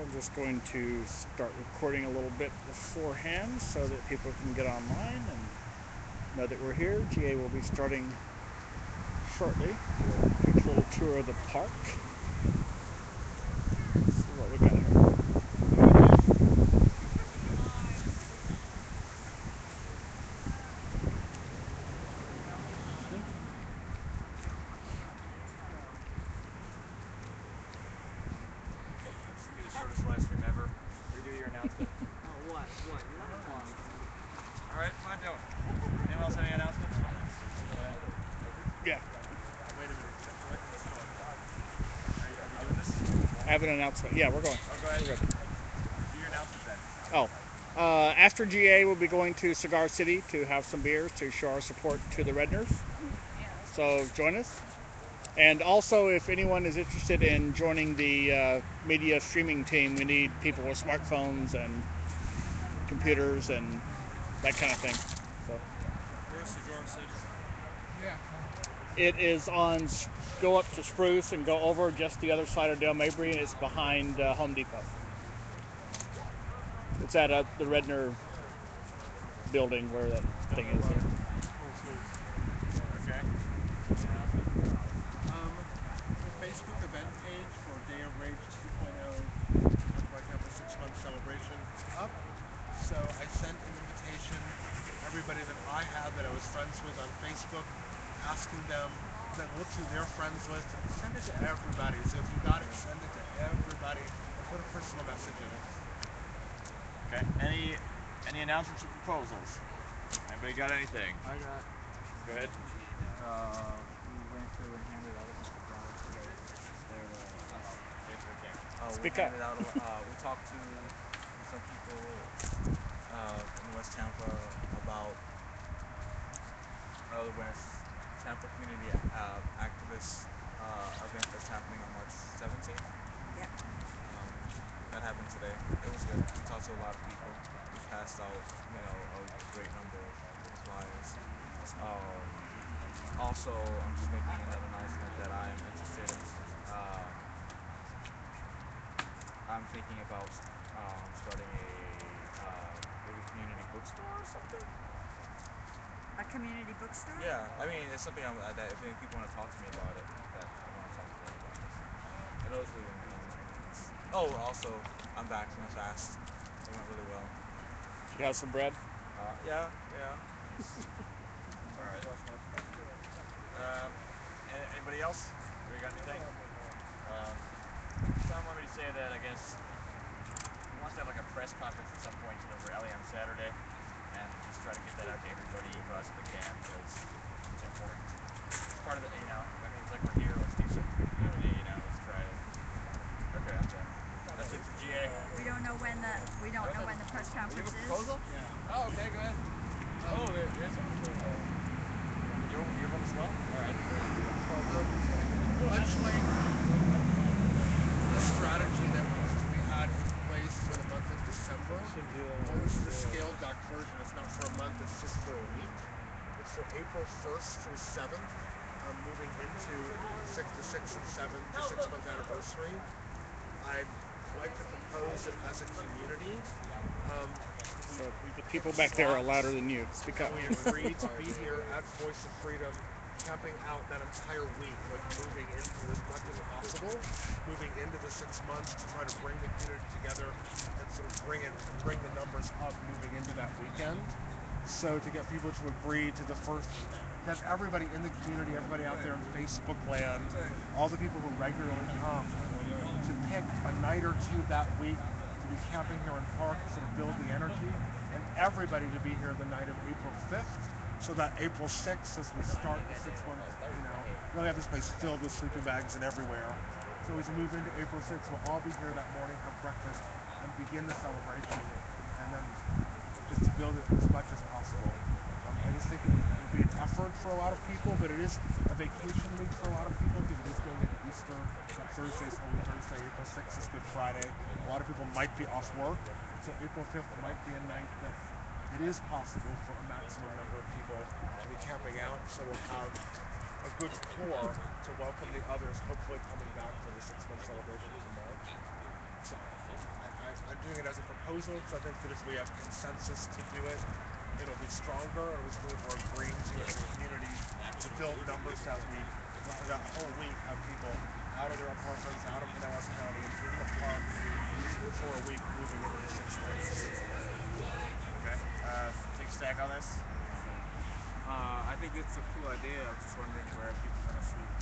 I'm just going to start recording a little bit beforehand so that people can get online and know that we're here. GA will be starting shortly. We'll take a little tour of the park. Let's see what we got here. Be the shortest live stream ever. Redo your announcement. Oh, what? What? You're not one. Alright, fine, do it. Anyone else have any announcements? Yeah. Wait a minute. Are we doing this? I have an announcement. Yeah, we're going. Oh, go ahead. We're good. Do your announcement then. After GA, we'll be going to Cigar City to have some beers to show our support to the Redners. So join us. And also, if anyone is interested in joining the media streaming team, we need people with smartphones and computers and that kind of thing. So Where's Cigar City? Yeah. it is on, go up to Spruce and go over just the other side of Dale Mabry, and it's behind Home Depot. It's at the Redner building where that thing is there. Okay. The Facebook event page for Day of Rage 2.0 occupytampa 6-month celebration is up. So I sent an invitation to everybody that I had that I was friends with on Facebook, asking them to look through their friends list and send it to everybody. So if you got it, send it to everybody and put a personal message in it. Okay. Any announcements or proposals? Anybody got anything? I got. Go ahead. We went through and handed out a bunch of flowers today. Speak We up. handed out. We talked to some people in West Tampa about the West Tampa Community Activist event that's happening on March 17th. Yeah. That happened today. It was good. We talked to a lot of people. We passed out, a great number of flyers. Also, I'm just making another announcement that I am interested in. I'm thinking about starting maybe community bookstore or something. A community bookstore? Yeah, I mean it's something that if any people want to talk to me about it, that I want to talk to them about. And those are the only things. Oh, also, I'm back from a fast. It went really well. You have some bread? Yeah. Alright. Anybody else? We got anything? Someone wanted me to say that I guess he wants to have like a press conference at some point over LA on Saturday and just try to get that out to everybody who possibly can because it's important. It's part of the, it's like we're here, let's do something for the community, let's try to. Okay, that's it for GA. We don't know when the press You conference have a is. proposal? Yeah. Oh, okay, go ahead. There's a proposal. You have one as well? Alright. Much like the strategy that we had in place for the month of December, this is a scaled back version. It's not for a month, it's just for a week. It's for April 1st through 7th. I'm moving into the 6th and 7th, the 6-month anniversary. I'd like to propose it as a community. So the people back there are louder than you. Speak up. We agreed to be here at Voice of Freedom, camping out that entire week, like moving into as much as possible, moving into the 6 months to try to bring the community together and sort of bring the numbers up moving into that weekend. So to get people to agree to that everybody in the community, everybody out there in Facebook land, all the people who regularly come, to pick a night or two that week to be camping here in park to sort of build the energy, and everybody to be here the night of April 5th, so that April 6th, as we start the 6 months, really have this place filled with sleeping bags and everywhere. So as we move into April 6th, we'll all be here that morning, have breakfast, and begin the celebration, and then just to build it as much as possible. I just think it would be an effort for a lot of people, but it is a vacation week for a lot of people because it is going into Easter. Thursday is Holy Thursday, April 6th is Good Friday. A lot of people might be off work, so April 5th might be a night that it is possible for a maximum number of people to be camping out. So we'll have a good core to welcome the others, hopefully coming back for the 6-month celebration in March. So proposal because I think that if we have consensus to do it, it'll be stronger. It was really more agreeing to as a community to build numbers that week. And for that whole week, have people out of their apartments, out of Pinellas County, in the park for a week, moving into the 6 months. Okay. Take a stack on this. I think it's a cool idea. I'm just wondering where people are gonna sleep.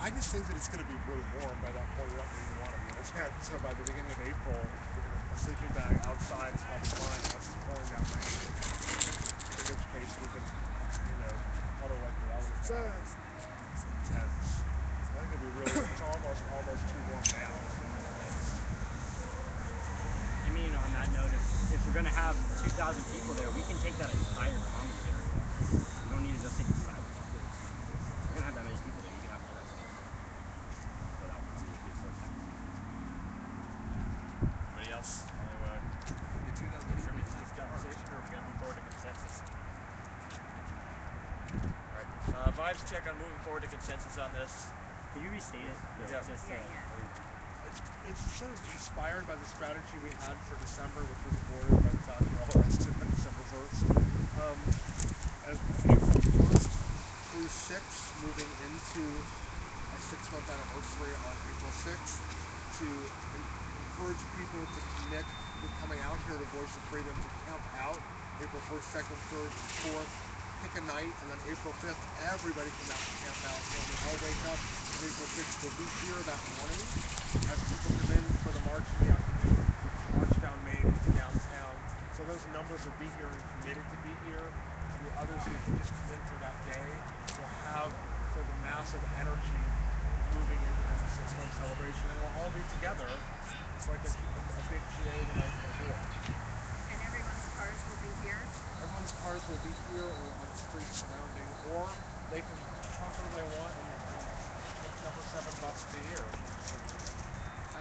I just think that it's going to be really warm by that point. We don't even want to be in a tent. So by the beginning of April, a sleeping bag outside is probably fine unless it's pouring down rain. In which case we can, huddle like the others. Tents. I think it'd be really. It's almost too warm now. I mean, on that note, if we're gonna have 2,000 people there, we can take that entire commons area. We don't need to just take the sidewalk. We're gonna have that many people there. You can have the rest. Without being so technical. Anybody else? Contribute to this conversation, or are we gonna move forward to consensus? Alright. Vibes check on moving forward to consensus on this. Can you restate it? Yeah. Yeah. It's sort of inspired by the strategy we had for December, which was aborted by the fact that all the rest of December 1st. As April 1st through 6th, moving into a 6-month anniversary on April 6th, to encourage people to commit to coming out here to Voice of Freedom to camp out April 1st, 2nd, 3rd, and 4th. Pick a night, and then April 5th, everybody come out and camp out. When we all wake up on April 6th, we'll be here that morning as people come in for the march in the afternoon, march down Main to downtown. So those numbers will be here and committed to be here. The others who can just come in for that day will have sort of massive energy moving into the 6-month celebration, and we'll all be together like a big GA the night before. And everyone's cars will be here. Everyone's cars will be here or on the streets surrounding, or they can park wherever they want and take for $7 a year.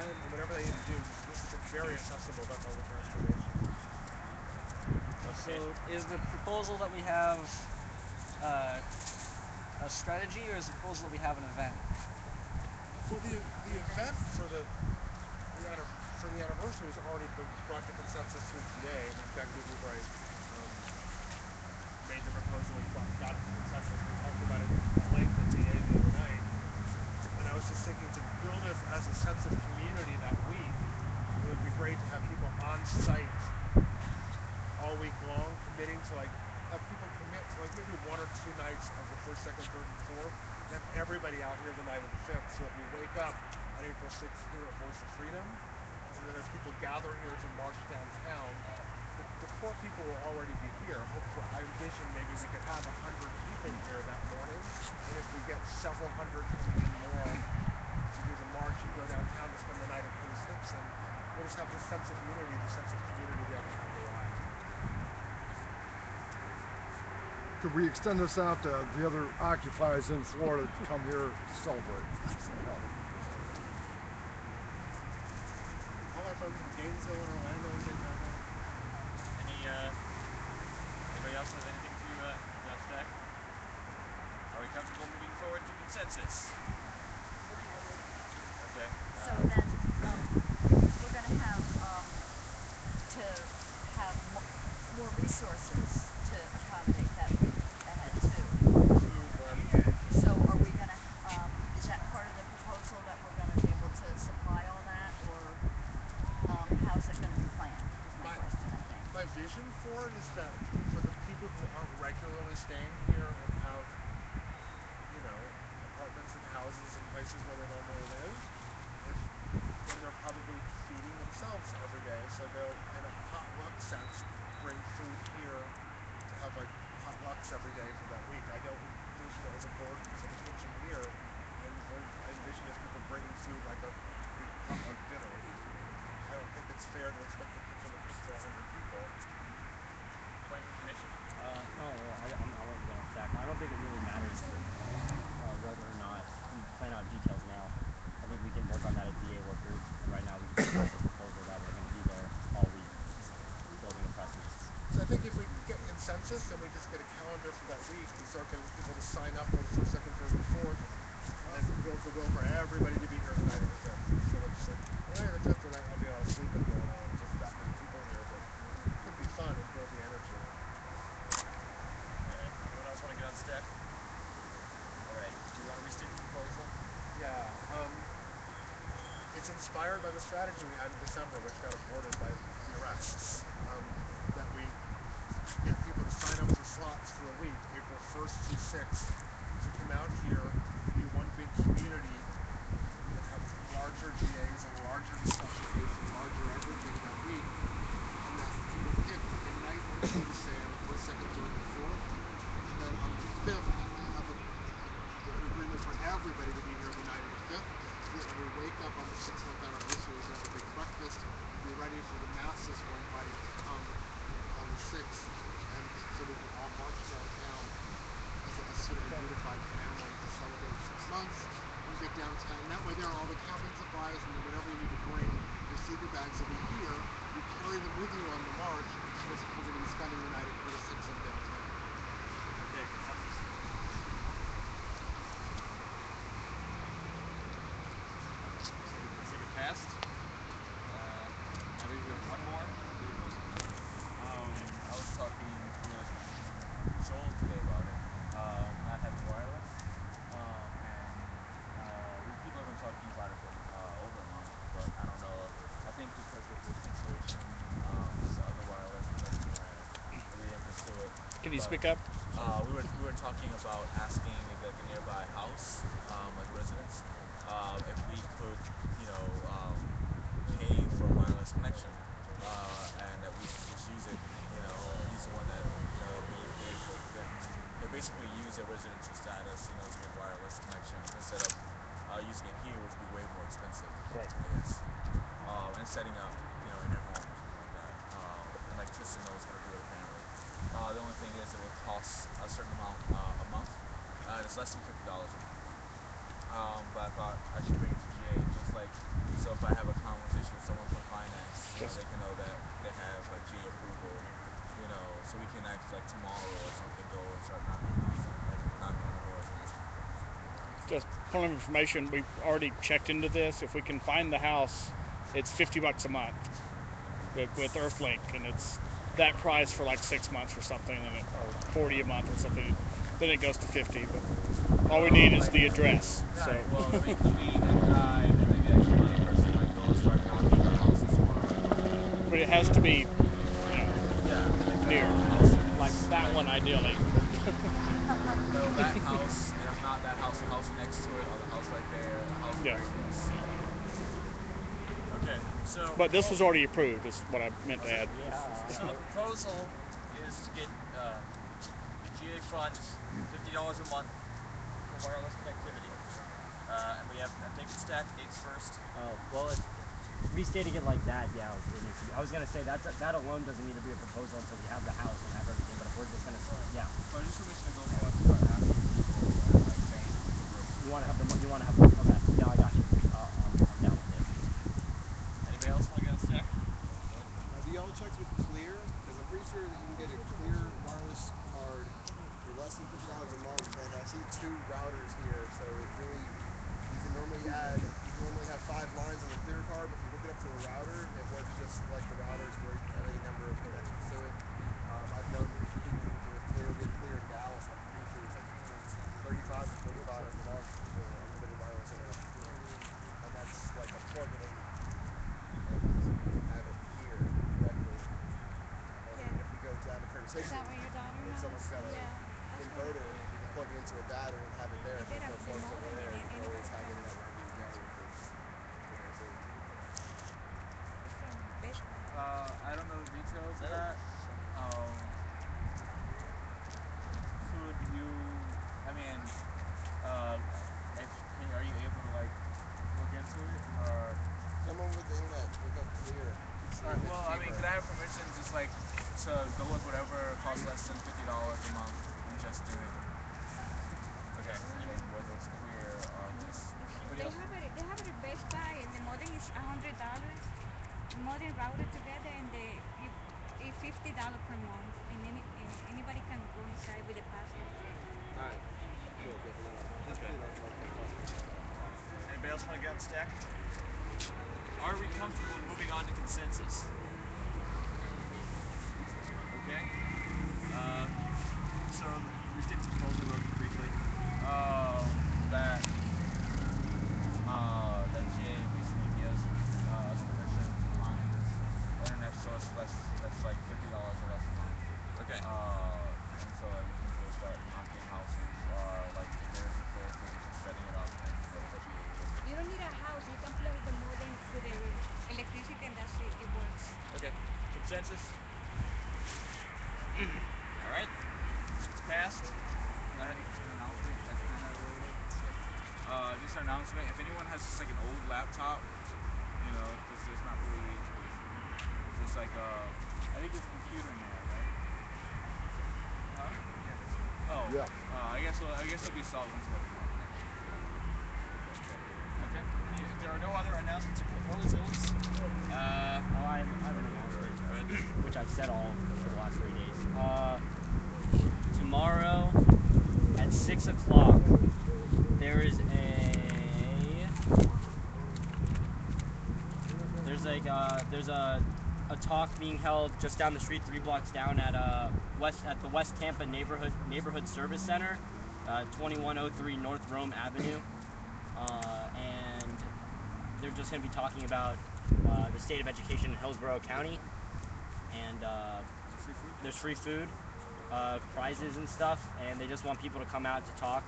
And whatever they need to do, this is a very accessible public transportation. So is the proposal that we have a strategy, or is the proposal that we have an event? Well, the event for the anniversary has already been brought to consensus through GA. In fact, we made the proposal and got it to consensus. We talked about it at length at GA the other night. And I was just thinking, to build it as a sense of community that week, it would be great to have people on site all week long, committing to have people commit to maybe 1 or 2 nights of the 1st, 2nd, 3rd, and 4th, and have everybody out here the night of the 5th, so that we wake up on April 6th here at Voice of Freedom, and then as people gather here to march downtown, the core people will already be here. Hopefully, I envision maybe we could have 100 people here that morning, and if we get several hundred coming in more to do the march and go downtown to spend the night at Penn Station, we'll just have this sense of unity, the sense of community that we have arrived. Could we extend this out to the other occupiers in Florida to come here to celebrate? All our folks in Gainesville and Orlando and Daytona. Anybody else have anything to John Stack? Are we comfortable moving forward to consensus? Okay. So then, we're gonna have, to have more resources to accommodate that week ahead too. So are we gonna, is that part of the proposal that we're gonna be able to supply all that, or, how's it gonna be planned, is my question, I think. My vision for it is that for the people who aren't regularly staying here and have, apartments and houses and places where they normally live, then they're probably feeding themselves every day. So they'll, in a potluck sense, bring food here to have potlucks every day for that week. I don't envision it as a board to the kitchen here. I envision it as people bringing food like a big potluck dinner. I don't think it's fair to expect the kitchen to cook for 100 people. Point of commission. No, I'm going to stack. I don't think it really matters whether or not we plan out details now. I think we can work on that at DA work group, and right now we can discuss the proposal that we're going to be there all week, building a precedent. So I think if we get consensus, then we just get a calendar for that week and start getting people to sign up for the 1st, 2nd, 3rd, and 4th, and build the will for everybody to be here tonight at the 5th. So let's say, the night of the 5th, I'll be all sleeping going on. it's inspired by the strategy we had in December, which got aborted by the arrests. That we get people to sign up for slots for a week, April 1st through 6th, to come out here, be one big community, and have larger GAs and larger discussion groups and larger everything that week, and that people pick a night when to go to sale, first, second, third, and fourth, and then on the 5th, have an agreement for everybody to be here the night of the 5th, so that when we wake up on the 6-month anniversary, we can have a big breakfast, be ready for the masses for everybody to come on the 6th, and so we can all march downtown as a sort of a unified family to celebrate 6 months and get downtown. And that way there are all the camping supplies and then whatever you need to bring, your sleeping bags will be here. You carry them with you on the march because we're going to be spending the night at quarter 6 in downtown. Okay, consensus. So we consider passed. I think we have one more. I was talking with Joel today about it, not having wireless, and people have been talking about it for over a month, but I don't know. I think because of the situation, the other wireless doesn't really pursue it. Can you But, speak up? we were talking about asking maybe like a nearby house, like residents, if we could, pay for a wireless connection, and that we could just use it, use the one that we paid for. They basically use their residential status, to get wireless connection instead of using it here, which would be way more expensive. Right. I guess. And setting up, in their home or something like that. And like Tristan knows how to do it apparently. The only thing is it would cost a certain amount a month. It's less than $50 a month. But I thought I should bring it to GA just like so if I have a conversation with someone from finance, they can know that they have like GA approval, so we can actually like tomorrow or something go and start knocking on doors and asking for Just point of information, we've already checked into this. If we can find the house, it's $50 a month with Earthlink, and it's that price for like 6 months or something, or 40 a month or something. Then it goes to 50. But all we need is the address. So. Well, I mean, could be a guy and maybe actually another person like go and start knocking on houses tomorrow. But it has to be, Like near, house. like that one ideally. No, that house, and if not that house, the house next to it, or the house right there, a house Yeah. very close. Okay, so. But this was already approved, is what I meant to add. Yeah. So the proposal is to get GA funds, $50 a month for wireless connectivity, and we have. I think it's stack dates first. Well, if restating it like that, yeah, it needs to be. I was gonna say that alone doesn't need to be a proposal until we have the house and have everything. But if we're just gonna, yeah, But just permission to go for it, start asking people, like saying. you want to have the, okay, yeah, I got you. I'm down with it. Anybody else want to get a stack? Do y'all check with Clear? Because I'm pretty sure that you can get a Clear wireless card for less than $50 a month, and I see 2 routers here, so it really, you can normally have 5 lines on the Clear card, but if you hook it up to a router, it works just like the routers where you can have any number of connections to it. I've known people with Clear get Clear in Dallas, I'm pretty sure it's like $35 to $45 a month for unlimited wireless internet. And that's like a plug-in and you can have it here directly. And if you go to have a conversation, if someone's got an inverter, you can plug it into a battery and have it there. If there's no plugs over there, you can always have internet wherever you go. I don't know the details of that. Could you? I mean, are you able to like look into it or? Someone with the internet, look up Clear. Alright, well, I mean, could I have permission just like to go with whatever costs less than $50 a month and just do it? Okay, and whether it's Clear or this. They have it at Best Buy, and the modem is $100. Modem routed together, and it's $50 per month, and anybody can go inside with a password. Alright. Cool, good to know. Just Okay. Anybody else want to get on stack? Are we comfortable moving on to consensus? Okay. So we did proposal real briefly. That GA basically gives house, you can plug the modem to the electricity and that's it. It works. Okay. Consensus? All right. It's passed. Go ahead. Just an announcement. If anyone has just like an old laptop, you know, there's not really just like I think there's a computer in there, right? Huh? Oh. Yeah. I guess it'll be solved once we're done. Okay. If there are no other announcements or proposals, I have an announcement, which I've said all for the last 3 days. Tomorrow at 6 o'clock, there's a talk being held just down the street, 3 blocks down at the West Tampa Neighborhood Service Center, 2103 North Rome Avenue, and they're just going to be talking about the state of education in Hillsborough County, and there's free food, prizes and stuff, and they just want people to come out to talk.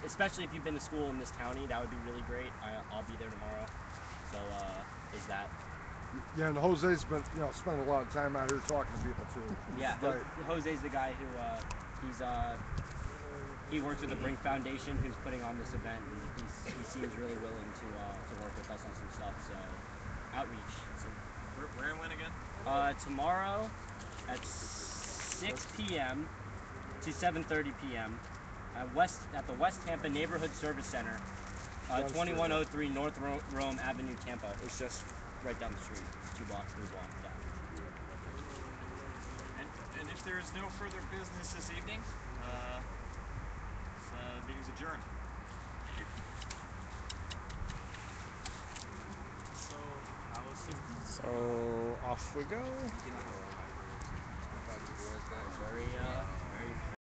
Especially if you've been to school in this county, that would be really great. I'll be there tomorrow, so there's that. Yeah, and Jose's been, spending a lot of time out here talking to people too. Yeah, Right. Jose's the guy who he works with the Brink Foundation, who's putting on this event, and he seems really willing to work with us on some stuff. So outreach. So where and when again? Tomorrow at 6 p.m. to 7:30 p.m. at the West Tampa Neighborhood Service Center, 2103 North Rome Avenue, Tampa. It's just right down the street. It's 2 blocks, 3 blocks down. And if there is no further business this evening, the meeting's adjourned. So, Allison, So off we go. you know how I was. Very